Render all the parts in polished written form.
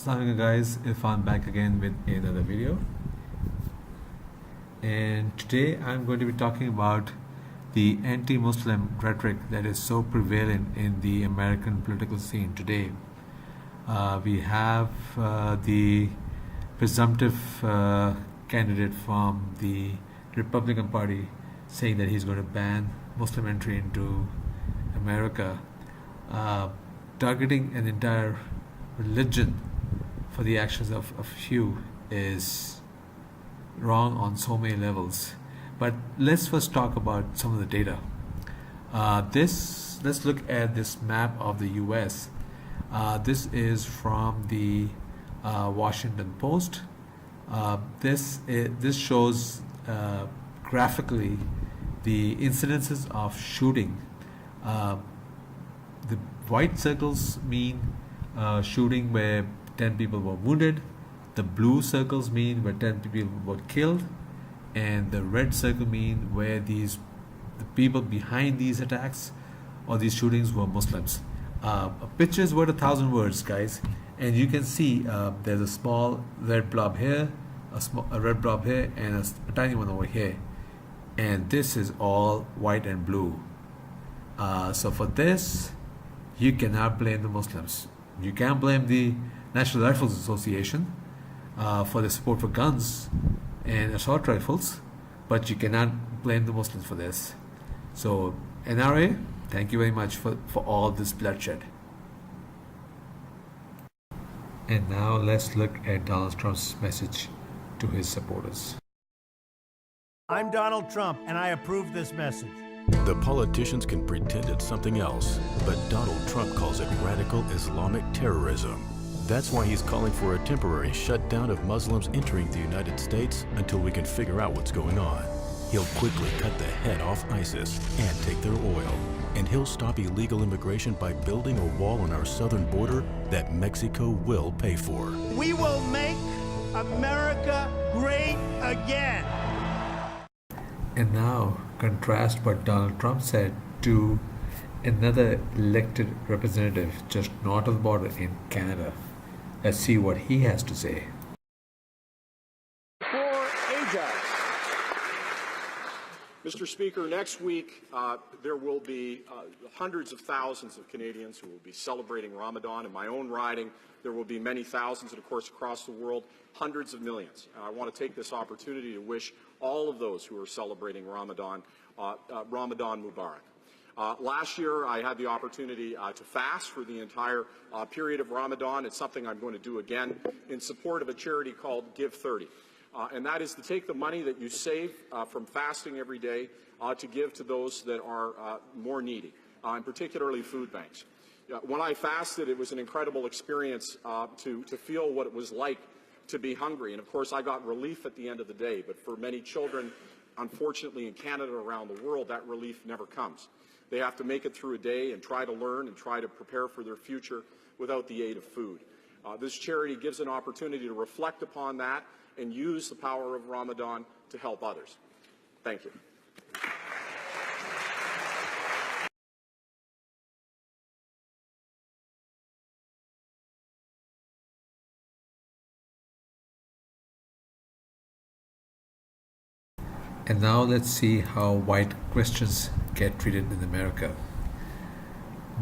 Assalamualaikum guys, Irfan back again with another video, and today I'm going to be talking about the anti-Muslim rhetoric that is so prevalent in the American political scene today. We have the presumptive candidate from the Republican Party saying that he's going to ban Muslim entry into America, targeting an entire religion for the actions of a few is wrong on so many levels. But let's first talk about some of the data. Let's look at this map of the U.S. This is from the Washington Post. This shows graphically the incidences of shooting. The white circles mean shooting where 10 people were wounded. The blue circles mean where 10 people were killed, and the red circle mean where the people behind these attacks or these shootings were Muslims. A picture is worth 1,000 words, guys, and you can see there's a small red blob here, a red blob here, and a tiny one over here, and this is all white and blue. So for this, you cannot blame the Muslims. You can't blame the National Rifles Association for the support for guns and assault rifles, but you cannot blame the Muslims for this. So NRA, thank you very much for all this bloodshed. And now let's look at Donald Trump's message to his supporters. I'm Donald Trump, and I approve this message. The politicians can pretend it's something else, but Donald Trump calls it radical Islamic terrorism. That's why he's calling for a temporary shutdown of Muslims entering the United States until we can figure out what's going on. He'll quickly cut the head off ISIS and take their oil. And he'll stop illegal immigration by building a wall on our southern border that Mexico will pay for. We will make America great again. And now, contrast what Donald Trump said to another elected representative just north of the border in Canada. Let's see what he has to say. For Ajax. Mr. Speaker, next week there will be hundreds of thousands of Canadians who will be celebrating Ramadan. In my own riding, there will be many thousands, and of course across the world, hundreds of millions. I want to take this opportunity to wish all of those who are celebrating Ramadan, Ramadan Mubarak. Last year, I had the opportunity to fast for the entire period of Ramadan. It's something I'm going to do again in support of a charity called Give 30. And that is to take the money that you save from fasting every day to give to those that are more needy, and particularly food banks. When I fasted, it was an incredible experience to feel what it was like to be hungry. And of course, I got relief at the end of the day. But for many children, unfortunately in Canada, around the world, that relief never comes. They have to make it through a day and try to learn and try to prepare for their future without the aid of food. This charity gives an opportunity to reflect upon that and use the power of Ramadan to help others. Thank you. And now let's see how white Christians get treated in America.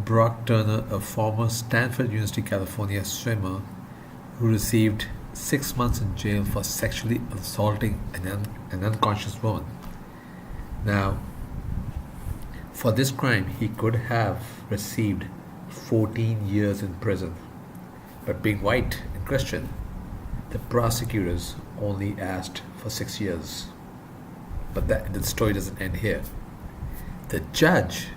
Brock Turner, a former Stanford University, California swimmer who received 6 months in jail for sexually assaulting an unconscious woman. Now, for this crime, he could have received 14 years in prison. But being white and Christian, the prosecutors only asked for 6 years. But the story doesn't end here. The judge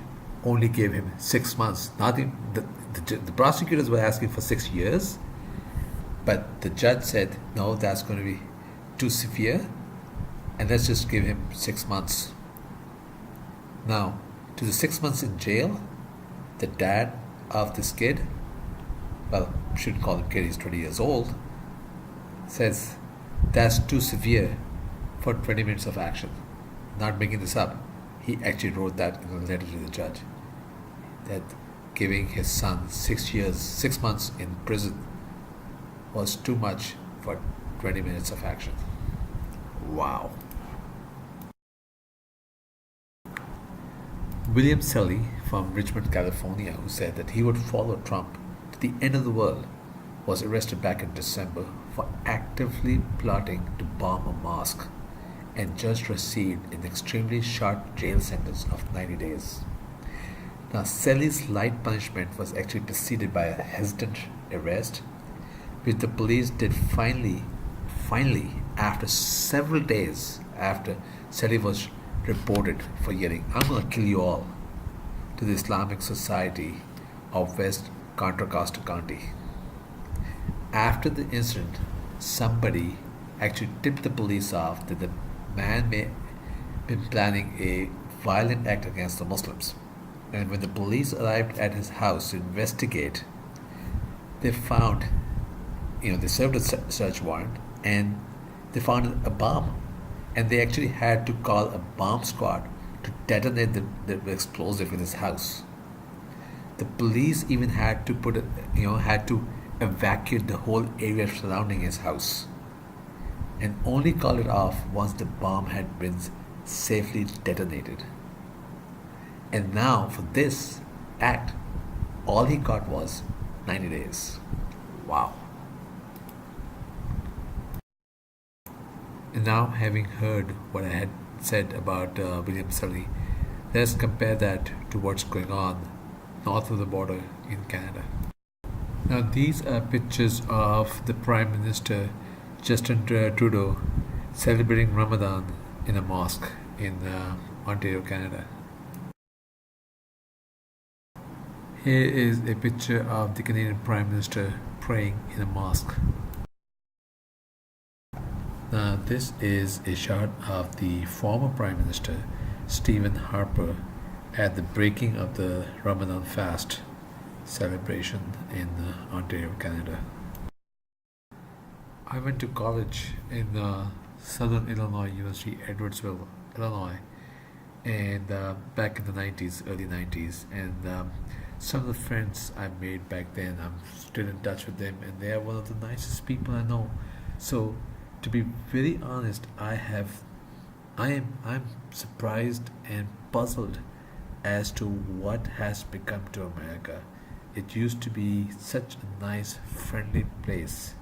only gave him 6 months. The prosecutors were asking for 6 years, but the judge said, no, that's going to be too severe, and let's just give him 6 months. Now, to the 6 months in jail, the dad of this kid, well, I shouldn't call him kid, he's 20 years old, says that's too severe for 20 minutes of action. Not making this up. He actually wrote that in a letter to the judge, that giving his son 6 months in prison was too much for 20 minutes of action. Wow. William Selly from Richmond, California, who said that he would follow Trump to the end of the world, was arrested back in December for actively plotting to bomb a mosque and just received an extremely short jail sentence of 90 days. Now, Selly's light punishment was actually preceded by a hesitant arrest, which the police did finally, after several days after Selly was reported for yelling, "I'm gonna kill you all," to the Islamic Society of West Contra Costa County. After the incident, somebody actually tipped the police off that the man may have been planning a violent act against the Muslims. And when the police arrived at his house to investigate, they found, they served a search warrant and they found a bomb. And they actually had to call a bomb squad to detonate the explosive in his house. The police even had to had to evacuate the whole area surrounding his house, and only called it off once the bomb had been safely detonated. And now, for this act, all he got was 90 days. Wow. And now, having heard what I had said about William Selly, let's compare that to what's going on north of the border in Canada. Now, these are pictures of the Prime Minister Justin Trudeau celebrating Ramadan in a mosque in Ontario, Canada. Here is a picture of the Canadian Prime Minister praying in a mosque. Now, this is a shot of the former Prime Minister Stephen Harper at the breaking of the Ramadan fast celebration in Ontario, Canada. I went to college in Southern Illinois University, Edwardsville, Illinois, and back in the 90s, early 90s, and some of the friends I made back then, I'm still in touch with them, and they are one of the nicest people I know. So, to be very honest, I'm surprised and puzzled as to what has become to America. It used to be such a nice, friendly place,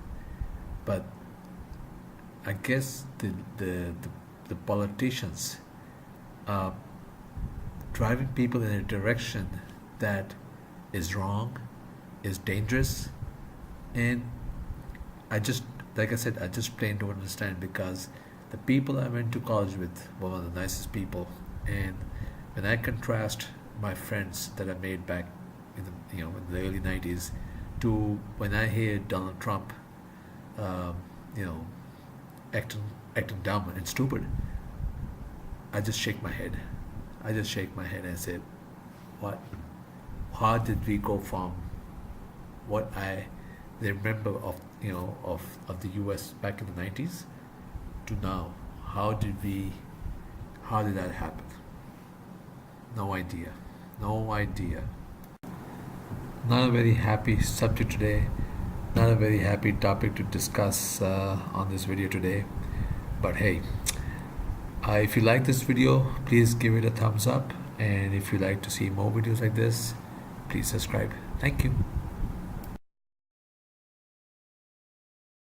but I guess the politicians are driving people in a direction that is wrong, is dangerous, and I just plain don't understand, because the people I went to college with were one of the nicest people, and when I contrast my friends that I made back in the early 90s to when I hear Donald Trump acting dumb and stupid, I just shake my head. And say, what? How did we go from what I remember of the US back in the 90s to now? How did that happen? No idea. Not a very happy subject today, not a very happy topic to discuss on this video today, but hey, if you like this video, please give it a thumbs up, and if you like to see more videos like this, please subscribe. Thank you.